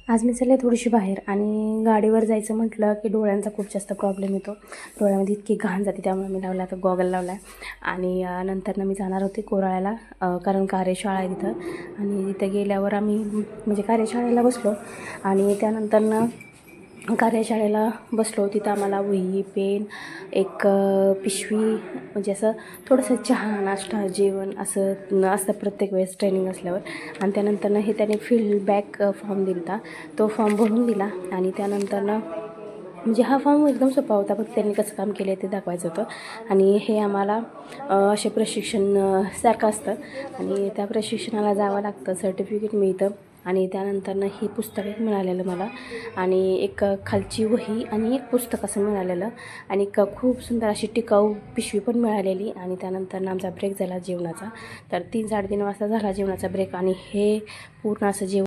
आज मी चालले थोडीशी बाहेर आणि गाडीवर जायचं म्हटलं की डोळ्यांचा खूप जास्त प्रॉब्लेम येतो. डोळ्यामध्ये इतकी घाण जाते, त्यामुळे मी लावला आता गॉगल लावला आहे. आणि नंतर मी जाणार होते कोराळ्याला, कारण कार्यशाळा आहे तिथं. आणि तिथं गेल्यावर आम्ही म्हणजे कार्यशाळेला बसलो आणि त्यानंतर कार्यशाळेला बसलो. तिथं आम्हाला वही, पेन, एक पिशवी, म्हणजे असं थोडंसं चहा, नाश्ता, जेवण असं असतं प्रत्येक वेळेस ट्रेनिंग असल्यावर. आणि त्यानंतर हे त्याने फीडबॅक फॉर्म दिला, तो फॉर्म भरून दिला. आणि त्यानंतर म्हणजे हा फॉर्म एकदम सोपा होता, पण त्यांनी कसं काम केलं आहे ते दाखवायचं होतं. आणि हे आम्हाला असे प्रशिक्षण सारखं असतं आणि त्या प्रशिक्षणाला जावं लागतं, सर्टिफिकेट मिळतं. आणि त्यानंतर ही पुस्तक एक मिळालेलं मला, आणि एक खालची वही आणि एक पुस्तक असं मिळालेलं, आणि खूप सुंदर अशी टिकाऊ पिशवी पण मिळालेली. आणि त्यानंतर आमचा ब्रेक झाला जेवणाचा, तर 3-3:30 वाजता झाला जेवणाचा ब्रेक. आणि हे पूर्ण असं जेवण